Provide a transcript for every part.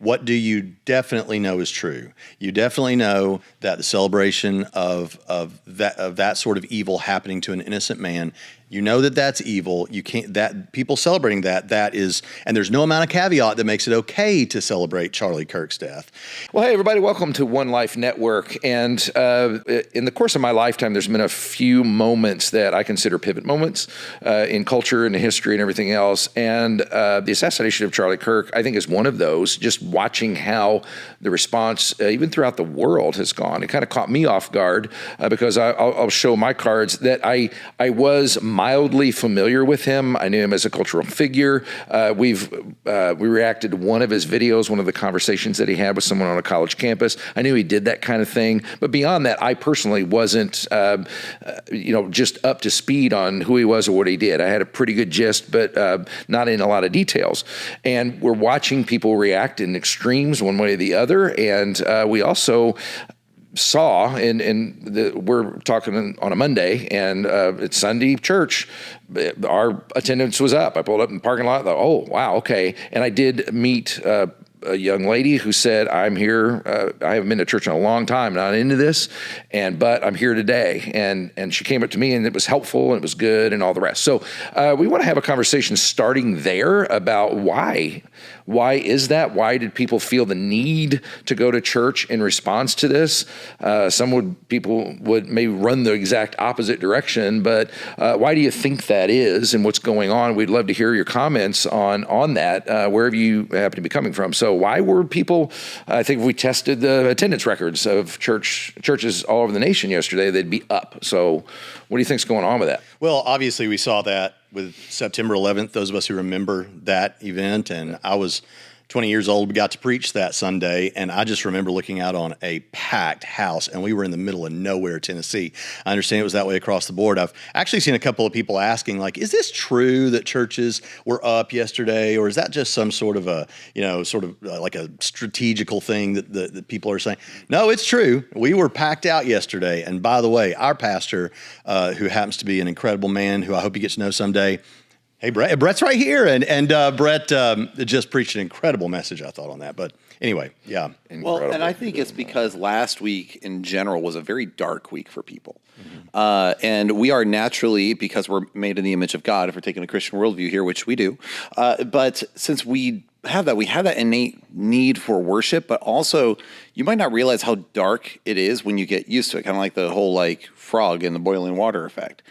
what do you definitely know is true? You definitely know that the celebration of that sort of evil happening to an innocent man, you know that that's evil. You can't, that people celebrating that is, and there's no amount of caveat that makes it okay to celebrate Charlie Kirk's death. Well, hey, everybody, welcome to One Life Network. And in the course of my lifetime, there's been a few moments that I consider pivot moments in culture and history and everything else. And the assassination of Charlie Kirk, I think, is one of those. Just watching how the response, even throughout the world, has gone. It kind of caught me off guard because I'll show my cards that I was mildly familiar with him. I knew him as a cultural figure. We reacted to one of his videos, one of the conversations that he had with someone on a college campus. I knew he did that kind of thing. But beyond that, I personally wasn't, just up to speed on who he was or what he did. I had a pretty good gist, but not in a lot of details. And we're watching people react in extremes one way or the other. And we also saw, we're talking on a Monday, and it's Sunday church. Our attendance was up. I pulled up in the parking lot. Thought, oh wow, okay. And I did meet a young lady who said, "I'm here. I haven't been to church in a long time. Not into this, but I'm here today." And she came up to me, and it was helpful, and it was good, and all the rest. So we want to have a conversation starting there about why. Why is that? Why did people feel the need to go to church in response to this? People would maybe run the exact opposite direction, but why do you think that is, and what's going on? We'd love to hear your comments on that, wherever you happen to be coming from. So why were people, I think if we tested the attendance records of churches all over the nation yesterday, they'd be up. So what do you think's going on with that? Well, obviously we saw that with September 11th, those of us who remember that event, and I was 20 years old. We got to preach that Sunday, and I just remember looking out on a packed house, and we were in the middle of nowhere, Tennessee. I understand it was that way across the board. I've actually seen a couple of people asking, like, is this true that churches were up yesterday, or is that just some sort of a, like a strategical thing that people are saying? No, it's true. We were packed out yesterday, and by the way, our pastor, who happens to be an incredible man, who I hope you get to know someday, hey, Brett's right here, and Brett just preached an incredible message, I thought, on that. But anyway, yeah. Incredible. Well, and I think it's because last week in general was a very dark week for people. Mm-hmm. And we are naturally, because we're made in the image of God, if we're taking a Christian worldview here, which we do, but since we have that innate need for worship, but also you might not realize how dark it is when you get used to it, kind of like the whole frog in the boiling water effect.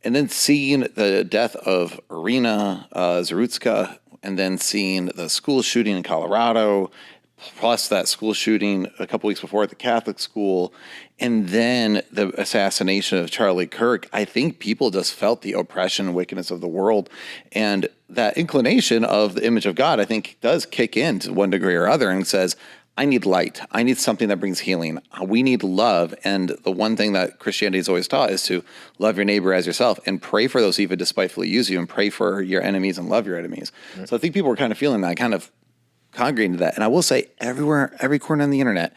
And then seeing the death of Irina Zarutska, and then seeing the school shooting in Colorado, plus that school shooting a couple weeks before at the Catholic school, and then the assassination of Charlie Kirk, I think people just felt the oppression and wickedness of the world. And that inclination of the image of God, I think, does kick in to one degree or other and says, I need light. I need something that brings healing. We need love. And the one thing that Christianity has always taught is to love your neighbor as yourself and pray for those who even despitefully use you, and pray for your enemies and love your enemies. Right. So I think people were kind of feeling that, kind of congregating to that. And I will say everywhere, every corner on the internet,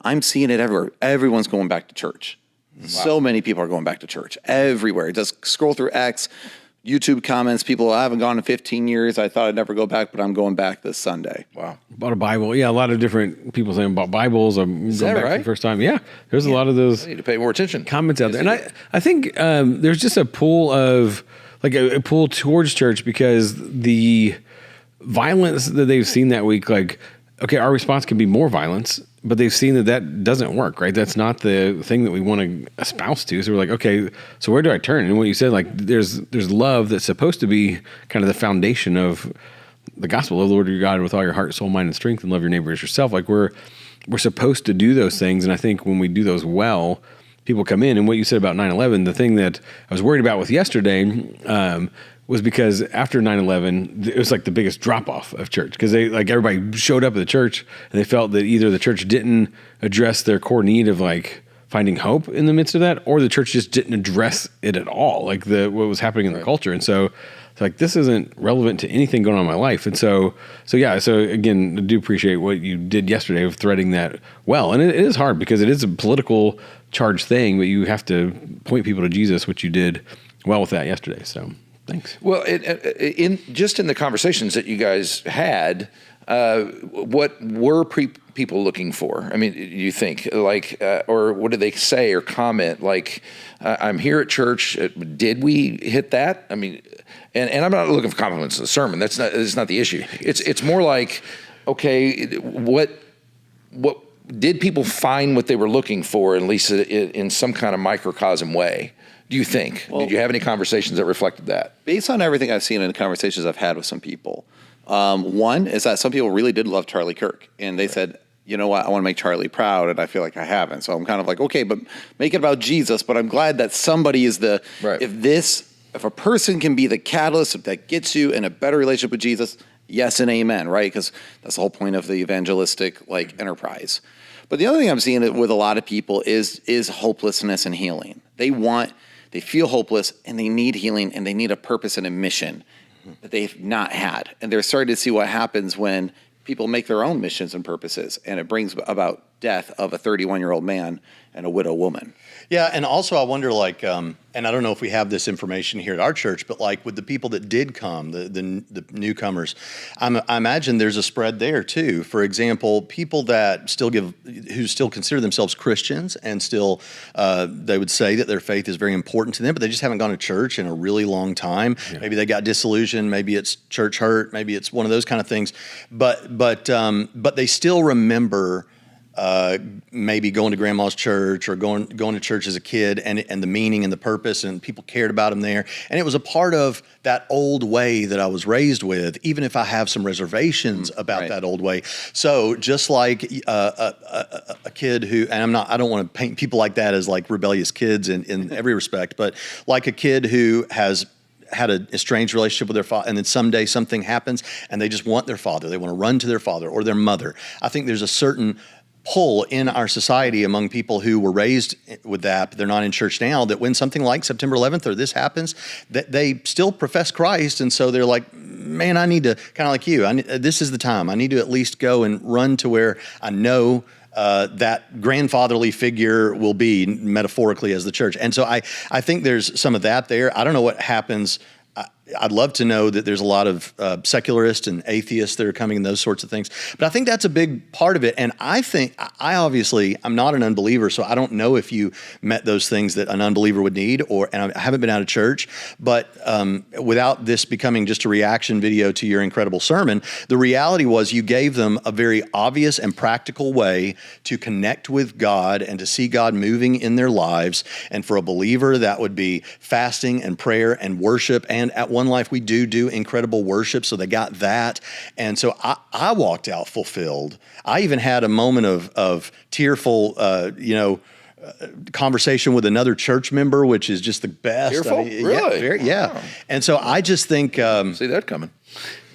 I'm seeing it everywhere. Everyone's going back to church. Wow. So many people are going back to church everywhere. Just scroll through X, YouTube comments, people, I haven't gone in 15 years. I thought I'd never go back, but I'm going back this Sunday. Wow. Bought a Bible. Yeah, a lot of different people saying about Bibles. I'm going back for the first time. Yeah, there's a lot of those. I need to pay more attention. Comments out there. And I think there's just a pull of, a pull towards church because the violence that they've seen that week, our response can be more violence, but they've seen that doesn't work, right? That's not the thing that we want to espouse to. So we're like, okay, so where do I turn? And what you said, there's love that's supposed to be kind of the foundation of the gospel. Love the Lord your God with all your heart, soul, mind, and strength, and love your neighbor as yourself. We're supposed to do those things. And I think when we do those well, people come in. And what you said about 9/11, the thing that I was worried about with yesterday, was because after 9/11, it was the biggest drop-off of church because they everybody showed up at the church and they felt that either the church didn't address their core need of finding hope in the midst of that, or the church just didn't address it at all, what was happening in the culture. And so it's this isn't relevant to anything going on in my life. And so again, I do appreciate what you did yesterday of threading that well. And it is hard because it is a political charged thing, but you have to point people to Jesus, which you did well with that yesterday. So thanks. Well, in the conversations that you guys had, What were people looking for? I mean, you think or what did they say or comment? Like, I'm here at church. Did we hit that? I mean, and I'm not looking for compliments in the sermon. That's not the issue. It's more like, okay, what did people find what they were looking for, at least in some kind of microcosm way? Do you think? Well, did you have any conversations that reflected that? Based on everything I've seen in the conversations I've had with some people, one is that some people really did love Charlie Kirk, and they said, you know what, I want to make Charlie proud, and I feel like I haven't. So I'm kind of like, okay, but make it about Jesus. But I'm glad that somebody is if a person can be the catalyst that gets you in a better relationship with Jesus, yes and amen, right? Because that's the whole point of the evangelistic enterprise. But the other thing I'm seeing with a lot of people is hopelessness and healing. They feel hopeless, and they need healing, and they need a purpose and a mission that they've not had. And they're starting to see what happens when people make their own missions and purposes, and it brings about death of a 31-year-old man and a widow woman. Yeah, and also I wonder, and I don't know if we have this information here at our church, but with the people that did come, the newcomers, I imagine there's a spread there too. For example, people that who still consider themselves Christians, and still they would say that their faith is very important to them, but they just haven't gone to church in a really long time. Yeah. Maybe they got disillusioned, maybe it's church hurt, maybe it's one of those kind of things. But they still remember maybe going to grandma's church or going to church as a kid, and the meaning and the purpose, and people cared about them there. And it was a part of that old way that I was raised with, even if I have some reservations about that old way. So just like a kid who, and I don't want to paint people like that as like rebellious kids in every respect, but like a kid who has had a estranged relationship with their father, and then someday something happens and they just want their father. They want to run to their father or their mother. I think there's a certain pull in our society among people who were raised with that, but they're not in church now, that when something like September 11th or this happens, that they still profess Christ. And so they're like, man, I need to, kind of like you, this is the time. I need to at least go and run to where I know that grandfatherly figure will be, metaphorically, as the church. And so I think there's some of that there. I don't know what happens. I'd love to know that there's a lot of secularists and atheists that are coming and those sorts of things. But I think that's a big part of it. And I think, I'm not an unbeliever, so I don't know if you met those things that an unbeliever would need, and I haven't been out of church. But without this becoming just a reaction video to your incredible sermon, the reality was you gave them a very obvious and practical way to connect with God and to see God moving in their lives. And for a believer, that would be fasting and prayer and worship. And at One Life, we do incredible worship, so they got that. And so I walked out fulfilled. I even had a moment of tearful, conversation with another church member, which is just the best. Tearful? Really? Yeah. Wow. And so I just think... see that coming.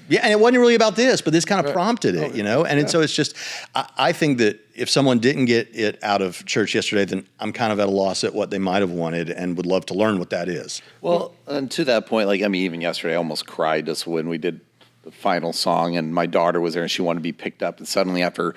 Yeah, and it wasn't really about this, but this kind of prompted it, And so it's just, I think that if someone didn't get it out of church yesterday, then I'm kind of at a loss at what they might have wanted and would love to learn what that is. Well, and to that point, even yesterday, I almost cried just when we did the final song, and my daughter was there, and she wanted to be picked up, and suddenly after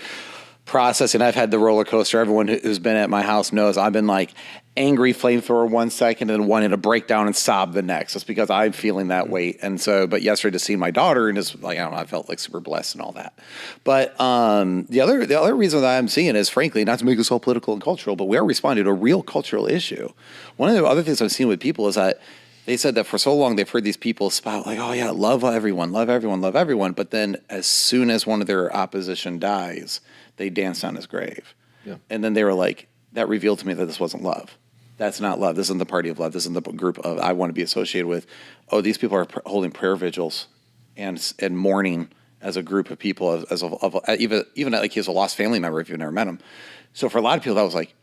processing, I've had the roller coaster. Everyone who's been at my house knows I've been like angry flamethrower 1 second and wanting to break down and sob the next, just because I'm feeling that weight. And so, but yesterday to see my daughter, and just I felt like super blessed and all that. But the other reason that I'm seeing is, frankly, not to make this all political and cultural, but we are responding to a real cultural issue. One of the other things I've seen with people is that they said that for so long they've heard these people spout like, oh yeah, love everyone, love everyone, love everyone. But then as soon as one of their opposition dies, they danced on his grave. Yeah. And then they were like, that revealed to me that this wasn't love. That's not love. This isn't the party of love. This isn't the group of I want to be associated with. Oh, these people are holding prayer vigils and mourning as a group of people, even like he has a lost family member if you've never met him. So for a lot of people, that was like,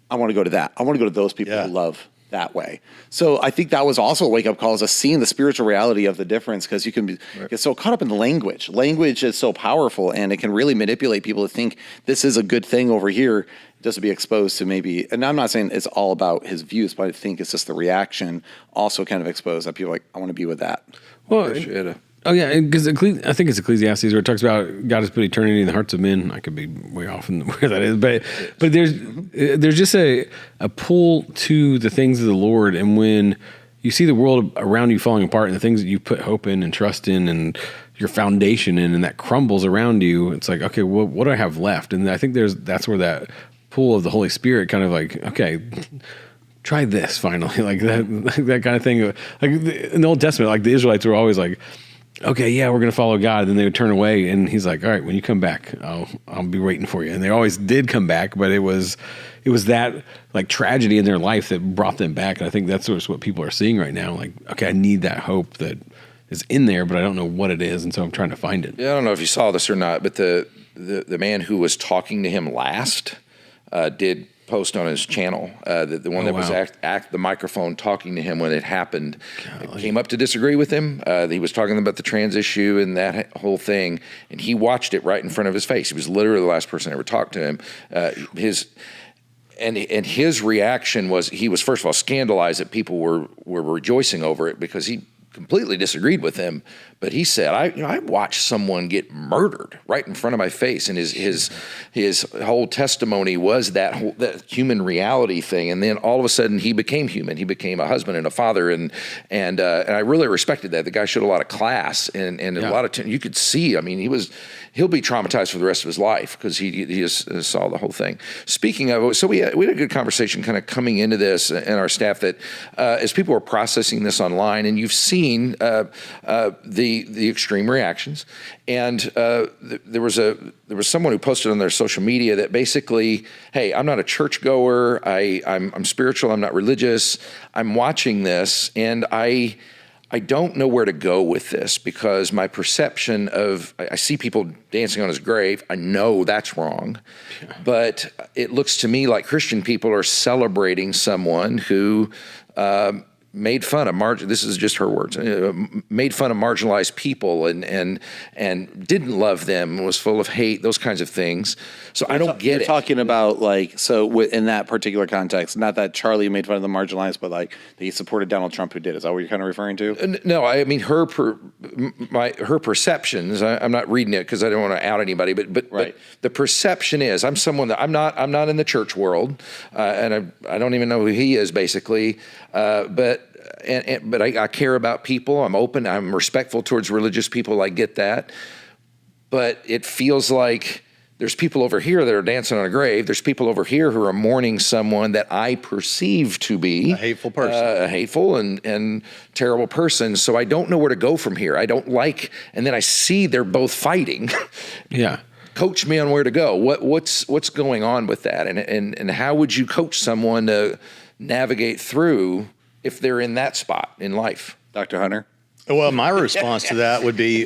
I want to go to that. I want to go to those people who love that way. So I think that was also a wake-up call, is seeing the spiritual reality of the difference, because you can get so caught up in the language. Language is so powerful, and it can really manipulate people to think this is a good thing over here, just to be exposed to maybe, and I'm not saying it's all about his views, but I think it's just the reaction also kind of exposed that people are like, I want to be with that. Well, because I think it's Ecclesiastes where it talks about God has put eternity in the hearts of men. I could be way off in where that is, but there's just a pull to the things of the Lord, and when you see the world around you falling apart and the things that you put hope in and trust in and your foundation in, and that crumbles around you, it's like, okay, well, what do I have left? And I think that's where that pull of the Holy Spirit kind of like, okay, try this finally, like that kind of thing. Like in the Old Testament, like the Israelites were always like, okay, yeah, we're going to follow God. And then they would turn away, and he's like, all right, when you come back, I'll be waiting for you. And they always did come back, but it was that like tragedy in their life that brought them back. And I think that's what people are seeing right now. Like, okay, I need that hope that is in there, but I don't know what it is. And so I'm trying to find it. Yeah, I don't know if you saw this or not, but the man who was talking to him last did post on his channel, the one that was the microphone talking to him when it happened. It came up to disagree with him. He was talking about the trans issue and that whole thing, and he watched it right in front of his face. He was literally the last person to ever talk to him. His reaction was, he was first of all scandalized that people were rejoicing over it because he completely disagreed with him. But he said, I watched someone get murdered right in front of my face, and his whole testimony was that human reality thing. And then all of a sudden, he became human. He became a husband and a father, and I really respected that. The guy showed a lot of class and a lot of you could see. I mean, he'll be traumatized for the rest of his life because he just saw the whole thing. Speaking of, so we had a good conversation kind of coming into this, and our staff that as people were processing this online, and you've seen the extreme reactions, and there was someone who posted on their social media that basically, hey, I'm not a churchgoer, I'm spiritual, I'm not religious, I'm watching this, and I don't know where to go with this because my perception of, I see people dancing on his grave, I know that's wrong, but it looks to me like Christian people are celebrating someone who made fun of this is just her words, made fun of marginalized people and didn't love them, was full of hate, those kinds of things. So I don't get it. You're talking about like, so in that particular context, not that Charlie made fun of the marginalized, but like that he supported Donald Trump, who did. Is that what you're kind of referring to? No, I mean her perceptions. I'm not reading it because I don't want to out anybody, but right. But the perception is I'm someone that I'm not in the church world, and I don't even know who he is basically, but I care about people. I'm open. I'm respectful towards religious people. I get that. But it feels like there's people over here that are dancing on a grave. There's people over here who are mourning someone that I perceive to be a hateful person, a hateful and terrible person. So I don't know where to go from here. I don't like, and then I see they're both fighting. Yeah. Coach me on where to go. What's going on with that? And how would you coach someone to navigate through if they're in that spot in life? Dr. Hunter? Well, my response to that would be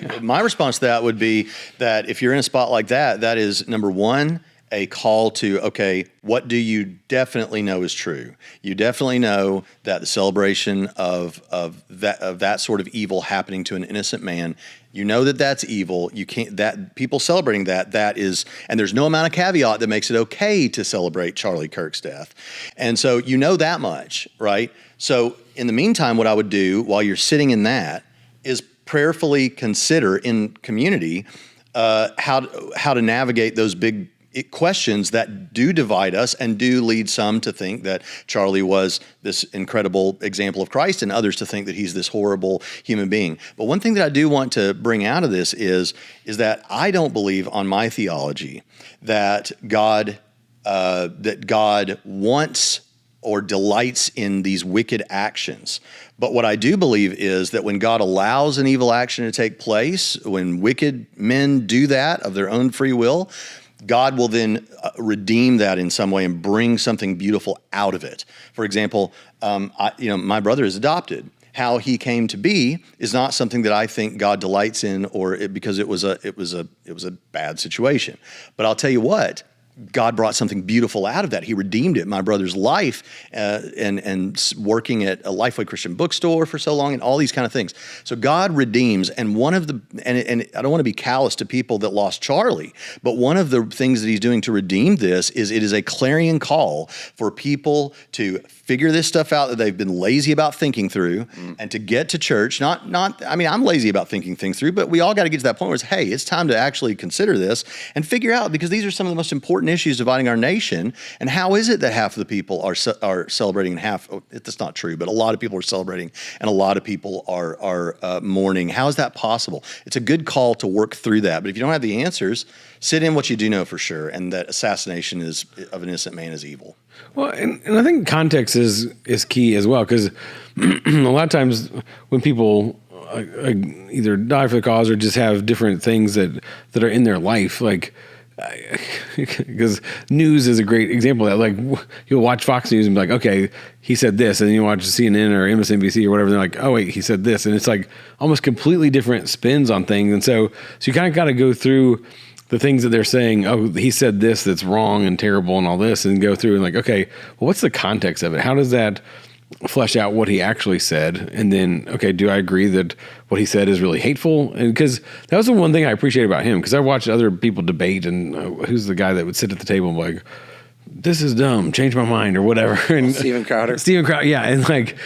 that if you're in a spot like that, that is, number one, a call to, okay, what do you definitely know is true? You definitely know that the celebration of that sort of evil happening to an innocent man, you know that that's evil. You can't, that people celebrating that is, and there's no amount of caveat that makes it okay to celebrate Charlie Kirk's death. And so you know that much, right? So in the meantime, what I would do while you're sitting in that is prayerfully consider in community how to navigate those big questions that do divide us and do lead some to think that Charlie was this incredible example of Christ and others to think that he's this horrible human being. But one thing that I do want to bring out of this is that I don't believe on my theology that God wants or delights in these wicked actions. But what I do believe is that when God allows an evil action to take place, when wicked men do that of their own free will, God will then redeem that in some way and bring something beautiful out of it. For example, my brother is adopted. How he came to be is not something that I think God delights in, because it was a bad situation. But I'll tell you what, God brought something beautiful out of that. He redeemed it. My brother's life and working at a Lifeway Christian bookstore for so long and all these kind of things. So God redeems. And and I don't want to be callous to people that lost Charlie, but one of the things that he's doing to redeem this is it is a clarion call for people to figure this stuff out that they've been lazy about thinking through and to get to church. I'm lazy about thinking things through, but we all got to get to that point where it's, hey, it's time to actually consider this and figure out, because these are some of the most important important issues dividing our nation. And how is it that half of the people are celebrating and half? Oh, that's not true, but a lot of people are celebrating and a lot of people are mourning. How is that possible? It's a good call to work through that. But if you don't have the answers, sit in what you do know for sure, and that assassination of an innocent man is evil. Well, and I think context is key as well, because a lot of times when people either die for the cause or just have different things that are in their life, like, because news is a great example of that. Like, you'll watch Fox News and be like, okay, he said this, and then you watch CNN or MSNBC or whatever, and they're like, oh wait, he said this, and it's like almost completely different spins on things. And so you kind of got to go through the things that they're saying, oh, he said this that's wrong and terrible and all this, and go through and like, okay, well, what's the context of it? How does that flesh out what he actually said? And then, okay, do I agree that what he said is really hateful? And because that was the one thing I appreciate about him, because I watched other people debate, and who's the guy that would sit at the table and be like, this is dumb, change my mind or whatever. And Steven Crowder. Yeah. And like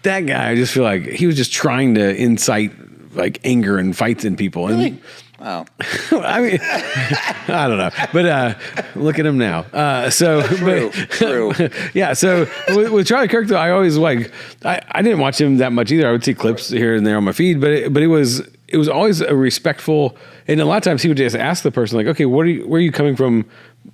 that guy, I just feel like he was just trying to incite like anger and fights in people. And Really? Wow. I mean, I don't know, but look at him now. True. Yeah. So with Charlie Kirk, though, I always like, I didn't watch him that much either. I would see clips here and there on my feed, but it was always a respectful, and a lot of times he would just ask the person like, okay, where are you coming from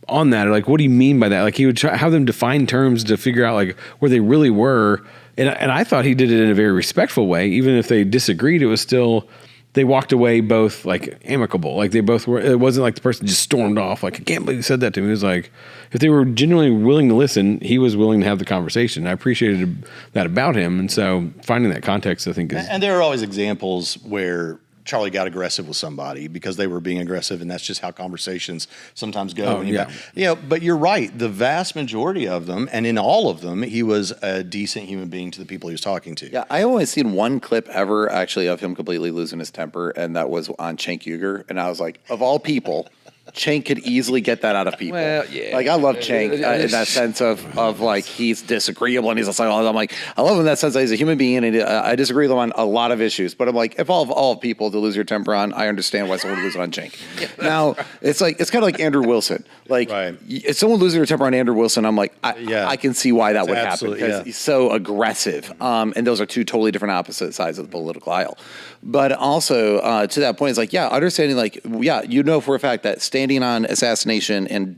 on that? Or like, what do you mean by that? Like, he would have them define terms to figure out like where they really were. And I thought he did it in a very respectful way. Even if they disagreed, it was still, they walked away both like amicable. Like they both were, it wasn't like the person just stormed off. Like, I can't believe you said that to me. It was like, if they were genuinely willing to listen, he was willing to have the conversation. I appreciated that about him. And so finding that context, I think is. And there are always examples where Charlie got aggressive with somebody because they were being aggressive, and that's just how conversations sometimes go. Oh, yeah. But you're right. The vast majority of them, and in all of them, he was a decent human being to the people he was talking to. Yeah, I only seen one clip ever actually of him completely losing his temper, and that was on Cenk Uygur. And I was like, of all people, Cenk could easily get that out of people. Well, yeah. Like, I love Cenk in that sense of like, he's disagreeable and he's just like, I'm like, I love him in that sense that he's a human being, and I disagree with him on a lot of issues. But I'm like, if all people to lose your temper on, I understand why someone would lose it on Cenk. Now, it's kind of like Andrew Wilson. Like, if someone loses their temper on Andrew Wilson, I'm like, I can see why that would happen, because he's so aggressive. And those are two totally different opposite sides of the political aisle. But also, to that point, it's like, understanding, like, for a fact that standing on Assassination and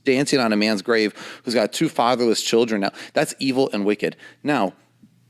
dancing on a man's grave who's got two fatherless children now, that's evil and wicked. Now,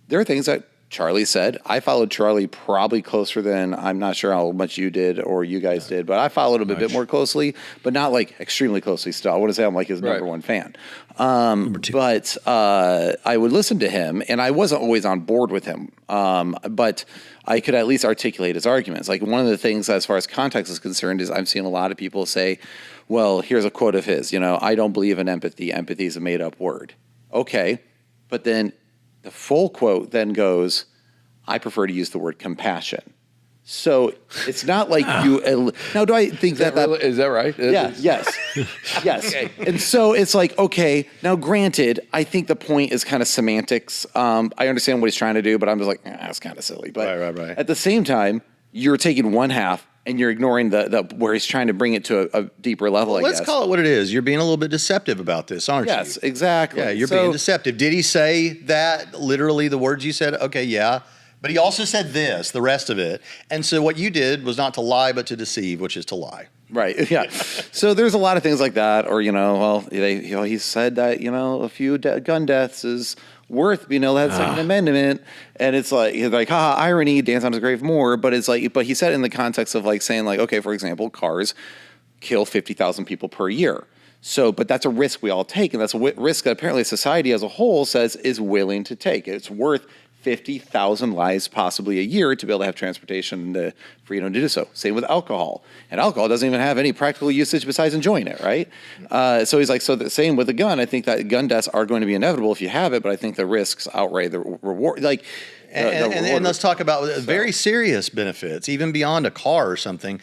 there are things that Charlie said. I followed Charlie probably closer than, I'm not sure how much you did or you guys did, but I followed him a bit more closely, but not like extremely closely still. I wouldn't say I'm like his number one fan. But I would listen to him, and I wasn't always on board with him. But I could at least articulate his arguments. Like, one of the things as far as context is concerned is I've seen a lot of people say, well, here's a quote of his, I don't believe in empathy. Empathy is a made up word. Okay. But then the full quote then goes, I prefer to use the word compassion. So it's not like you. Now, do I think that is that right? Yeah. Yes. Yes. Okay. And so it's like, okay. Now, granted, I think the point is kind of semantics. I understand what he's trying to do, but I'm just like, that's kind of silly. But right. At the same time, you're taking one half and you're ignoring the where he's trying to bring it to a deeper level. Let's call it what it is. You're being a little bit deceptive about this, aren't you? Yes, exactly. Yeah, you're being deceptive. Did he say that literally the words you said? Okay, yeah. But he also said this, the rest of it. And so what you did was not to lie, but to deceive, which is to lie. Right. Yeah. So there's a lot of things like that. Or, he said that, a few gun deaths is worth, that Second Amendment. And it's like, he's like, irony, dance on his grave more. But it's like, but he said it in the context of like saying like, okay, for example, cars kill 50,000 people per year. So, but that's a risk we all take. And that's a risk that apparently society as a whole says is willing to take. It's worth 50,000 lives possibly a year to be able to have transportation and the freedom to do so. Same with alcohol. And alcohol doesn't even have any practical usage besides enjoying it, right? So he's like, so the same with the gun. I think that gun deaths are going to be inevitable if you have it, but I think the risks outweigh the reward. Like, and let's talk about very serious benefits, even beyond a car or something.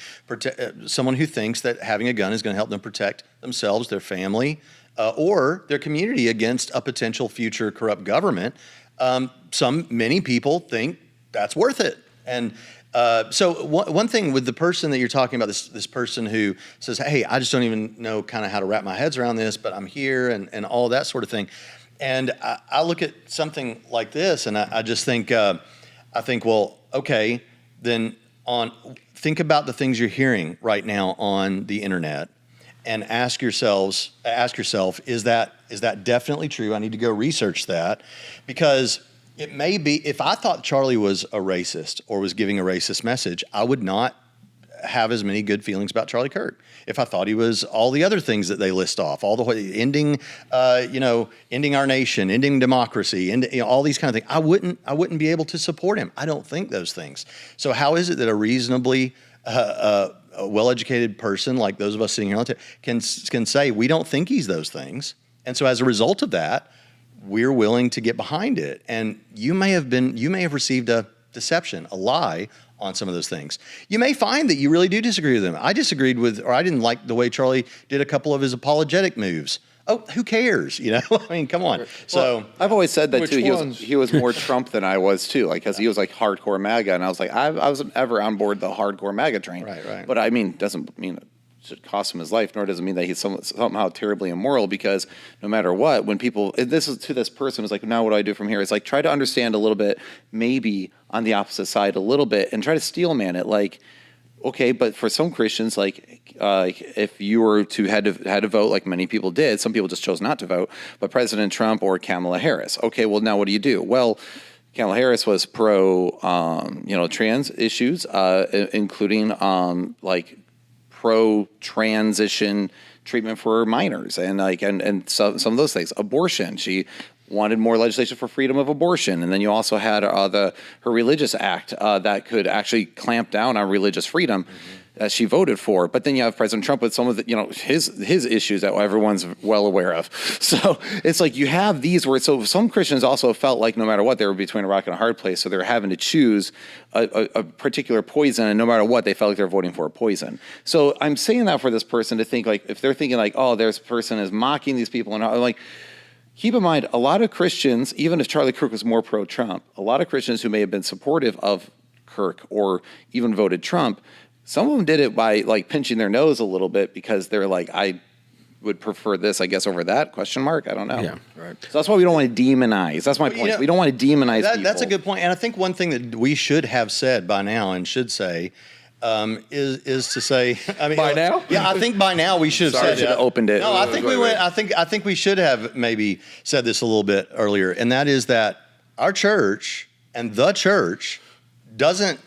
Someone who thinks that having a gun is going to help them protect themselves, their family, or their community against a potential future corrupt government. Many people think that's worth it. And So one thing with the person that you're talking about, this person who says, hey, I just don't even know kind of how to wrap my heads around this, but I'm here and all that sort of thing. And I look at something like this and I just think, well, okay, then think about the things you're hearing right now on the internet and ask yourself, is that definitely true? I need to go research that, because it may be, if I thought Charlie was a racist or was giving a racist message, I would not have as many good feelings about Charlie Kirk. If I thought he was all the other things that they list off, all the way ending our nation, ending democracy, and all these kind of things, I wouldn't be able to support him. I don't think those things. So how is it that a reasonably a well-educated person like those of us sitting here on can say we don't think he's those things, and so as a result of that, we're willing to get behind it? And you may have received a deception, a lie on some of those things. You may find that you really do disagree with them. I disagreed with, or I didn't like the way Charlie did a couple of his apologetic moves. Oh, who cares? I mean, come on. So I've always said that too. He was more Trump than I was too, because he was like hardcore MAGA, and I was like, I wasn't ever on board the hardcore MAGA train. Right. But I mean, doesn't mean it should cost him his life, nor does it mean that he's somehow terribly immoral, because no matter what, when people, this is to this person, is like, now what do I do from here? It's like, try to understand a little bit, maybe on the opposite side a little bit, and try to steelman it. Like, okay, but for some Christians, like if you were to had to vote, like many people did, some people just chose not to vote, but President Trump or Kamala Harris. Okay, well, now what do? Well, Kamala Harris was pro, trans issues, including pro-transition treatment for minors, and some of those things. Abortion, she wanted more legislation for freedom of abortion, and then you also had her religious act that could actually clamp down on religious freedom that she voted for. But then you have President Trump with some of the his issues that everyone's well aware of. So it's like you have these where some Christians also felt like no matter what, they were between a rock and a hard place, so they're having to choose a particular poison, and no matter what, they felt like they're voting for a poison. So I'm saying that for this person to think, like, if they're thinking like, oh, this person is mocking these people, and I'm like, keep in mind, a lot of Christians, even if Charlie Kirk was more pro-Trump, a lot of Christians who may have been supportive of Kirk or even voted Trump, some of them did it by like pinching their nose a little bit, because they're like, I would prefer this, I guess, over that, ? I don't know. Yeah, right. So that's why we don't want to demonize. That's my point. We don't want to demonize people. That's a good point. And I think one thing that we should have said by now and should say is to say, I mean, by now? Yeah, I think by now we should have said should have opened it. No, I think we went. I think we should have maybe said this a little bit earlier, and that is that our church and the church doesn't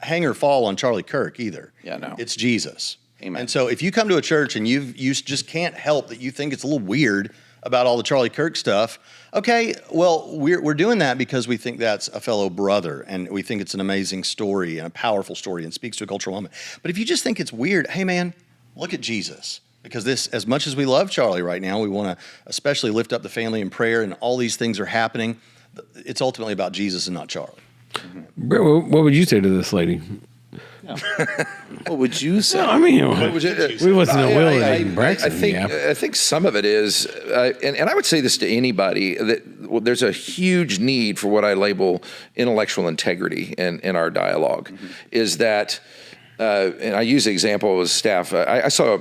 hang or fall on Charlie Kirk either. Yeah, no. It's Jesus. Amen. And so if you come to a church and you just can't help that you think it's a little weird about all the Charlie Kirk stuff, okay, well, we're doing that because we think that's a fellow brother, and we think it's an amazing story and a powerful story and speaks to a cultural moment. But if you just think it's weird, hey man, look at Jesus. Because this, as much as we love Charlie right now, we want to especially lift up the family in prayer, and all these things are happening. It's ultimately about Jesus and not Charlie. Bro, what would you say to this lady? No. What would you say? No, I mean, we wasn't a Will and Braxton. I think some of it is, and I would say this to anybody, that there's a huge need for what I label intellectual integrity in our dialogue. Is that, and I use the example of staff. I saw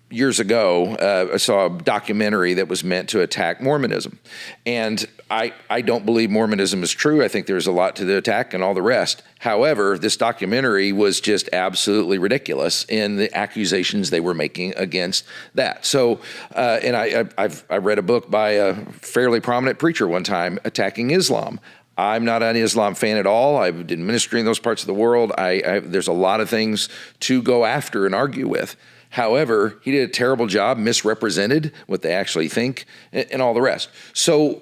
years ago, I saw a documentary that was meant to attack Mormonism. And I don't believe Mormonism is true. I think there's a lot to the attack and all the rest. However, this documentary was just absolutely ridiculous in the accusations they were making against that. So, and I read a book by a fairly prominent preacher one time attacking Islam. I'm not an Islam fan at all. I did ministry in those parts of the world. There's a lot of things to go after and argue with. However, he did a terrible job, misrepresented what they actually think, and all the rest. So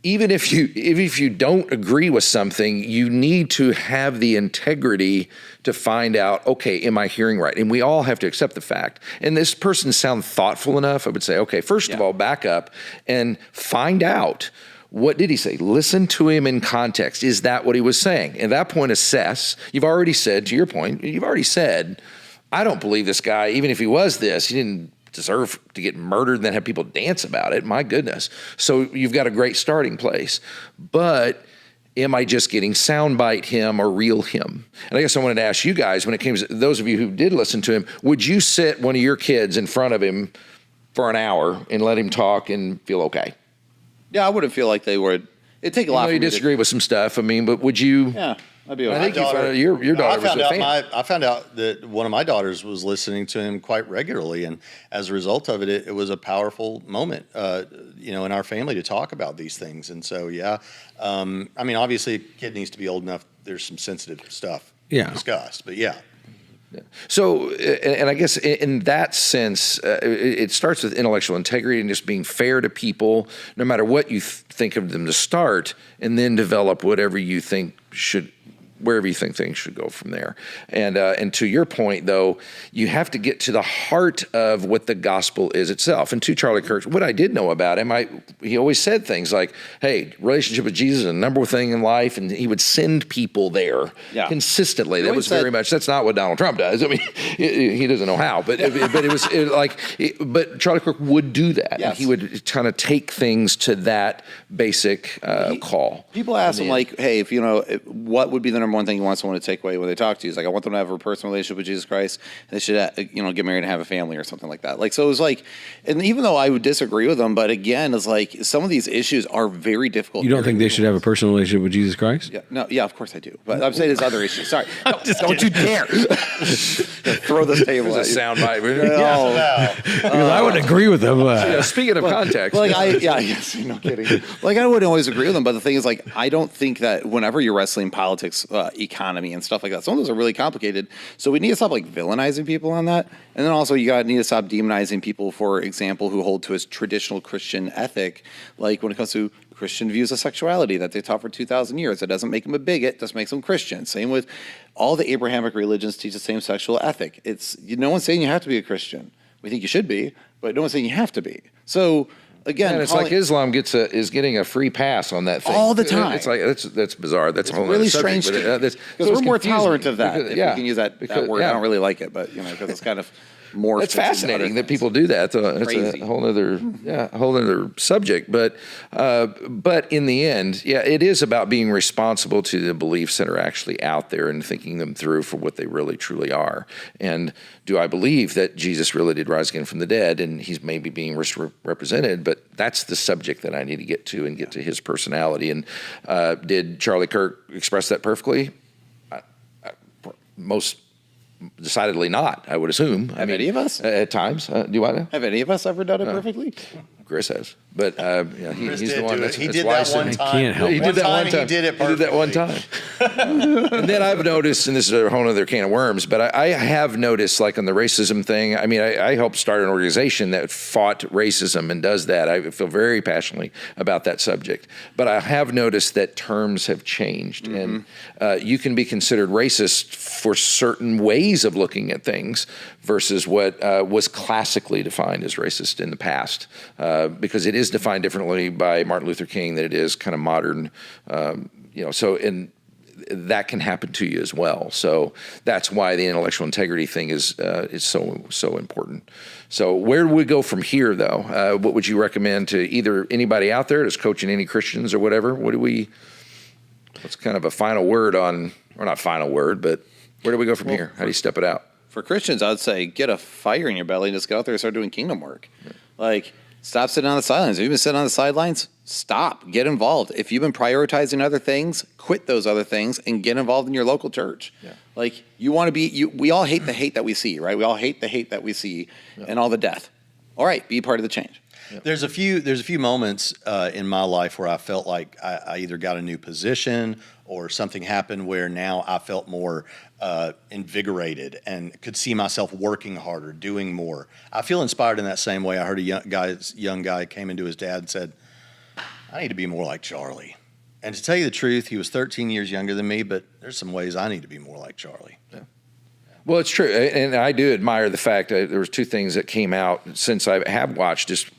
even if you don't agree with something, you need to have the integrity to find out, okay, am I hearing right? And we all have to accept the fact. And this person sounds thoughtful enough, I would say, okay, first of all, back up and find out, what did he say? Listen to him in context. Is that what he was saying? At that point, assess. You've already said, to your point, I don't believe this guy, even if he was this, he didn't deserve to get murdered and then have people dance about it. My goodness. So you've got a great starting place. But am I just getting soundbite him or real him? And I guess I wanted to ask you guys, when it came to those of you who did listen to him, would you sit one of your kids in front of him for an hour and let him talk and feel okay? Yeah, I wouldn't feel like they would. It'd take a lot. You disagree with some stuff. I mean, but would you? Yeah, I'd be okay. I think your daughter was a fan. I found out that one of my daughters was listening to him quite regularly, and as a result of it, it was a powerful moment, in our family to talk about these things. And so, I mean, obviously, a kid needs to be old enough. There's some sensitive stuff discussed, but yeah. So, and I guess in that sense, it starts with intellectual integrity and just being fair to people, no matter what you think of them to start, and then develop whatever you think wherever you think things should go from there. And to your point, though, you have to get to the heart of what the gospel is itself. And to Charlie Kirk, what I did know about him, he always said things like, hey, relationship with Jesus is the number one thing in life, and he would send people there consistently. That was that's not what Donald Trump does. I mean, he doesn't know how, but but Charlie Kirk would do that. Yes. And he would kind of take things to that basic call. People ask him, like, hey, if what would be the number one thing you want someone to take away when they talk to you? He's like, I want them to have a personal relationship with Jesus Christ, and they should, get married and have a family or something like that. Like, so it was like, and even though I would disagree with him, but again, it's like some of these isings are very difficult. You don't think they should have a personal relationship with Jesus Christ? Yeah, of course I do. But I'm saying there's other issues. Sorry. Don't you dare throw this table at you. Soundbite. Because I would agree with them. Speaking of context. No kidding. Like, I wouldn't always agree with them, but the thing is, like, I don't think that whenever you're wrestling politics, economy and stuff like that, some of those are really complicated. So we need to stop like villainizing people on that. And then also need to stop demonizing people, for example, who hold to a traditional Christian ethic, like when it comes to Christian views of sexuality that they taught for 2,000 years. It doesn't make them a bigot, just makes them Christian. Same with all the Abrahamic religions teach the same sexual ethic. No one's saying you have to be a Christian. We think you should be, but no one's saying you have to be. So again, and it's like Islam is getting a free pass on that thing all the time. It's like that's bizarre. That's a whole really subject, strange because we're more tolerant of that. If we can use that word, I don't really like it, but because it's kind of more. It's fascinating that people do that. It's a whole other subject. But in the end, it is about being responsible to the beliefs that are actually out there and thinking them through for what they really truly are. And do I believe that Jesus really did rise again from the dead, and he's maybe being represented? But that's the subject that I need to get to and get to his personality. And did Charlie Kirk express that perfectly? Most decidedly not, I would assume. Have any of us? At times. Do I know? Have any of us ever done it perfectly? Chris has. But he's the one that's he did that one time. Can't help He did that one time. He did it perfectly. He did that one time. And then I've noticed, and this is a whole other can of worms, but I have noticed, like on the racism thing, I mean, I helped start an organization that fought racism and does that. I feel very passionately about that subject. But I have noticed that terms have changed. Mm-hmm. And you can be considered racist for certain ways of looking at things versus what was classically defined as racist in the past. Because it is defined differently by Martin Luther King than it is kind of modern, and that can happen to you as well. So that's why the intellectual integrity thing is so important. So where do we go from here, though? What would you recommend to either anybody out there that's coaching any Christians or whatever? What's kind of a final word on, or not final word, but where do we go from here? How do you step it out? For Christians, I'd say get a fire in your belly and just get out there and start doing kingdom work. Yeah. Like, stop sitting on the sidelines. If you've been sitting on the sidelines, stop. Get involved. If you've been prioritizing other things, quit those other things and get involved in your local church. Yeah. Like, you want to be, we all hate the hate that we see, right? We all hate the hate that we see and all the death. All right, be part of the change. Yep. There's a few moments in my life where I felt like I either got a new position or something happened where now I felt more invigorated and could see myself working harder, doing more. I feel inspired in that same way. I heard a young guy came into his dad and said, I need to be more like Charlie. And to tell you the truth, he was 13 years younger than me, but there's some ways I need to be more like Charlie. Yeah. Well, it's true. And I do admire the fact that there was two things that came out since I have watched. Just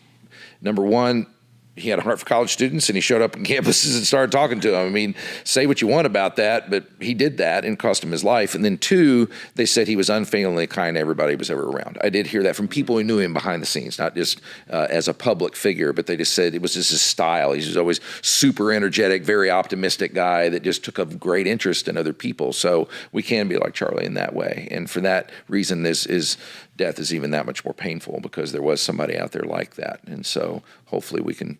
number one, he had a heart for college students, and he showed up on campuses and started talking to them. I mean, say what you want about that, but he did that and cost him his life. And then 2, they said he was unfailingly kind to everybody he was ever around. I did hear that from people who knew him behind the scenes, not just as a public figure, but they just said it was just his style. He's always super energetic, very optimistic guy that just took a great interest in other people. So we can be like Charlie in that way. And for that reason, death is even that much more painful, because there was somebody out there like that. And so hopefully we can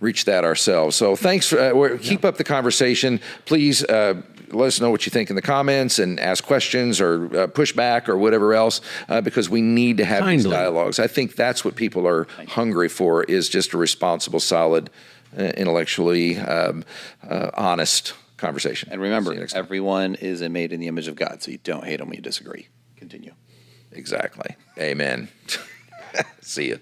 reach that ourselves. So thanks. Keep up the conversation. Please let us know what you think in the comments, and ask questions or push back or whatever else, because we need to have these dialogues. I think that's what people are hungry for, is just a responsible, solid, intellectually honest conversation. And remember, everyone is made in the image of God, so you don't hate them when you disagree. Continue. Exactly. Amen. See you.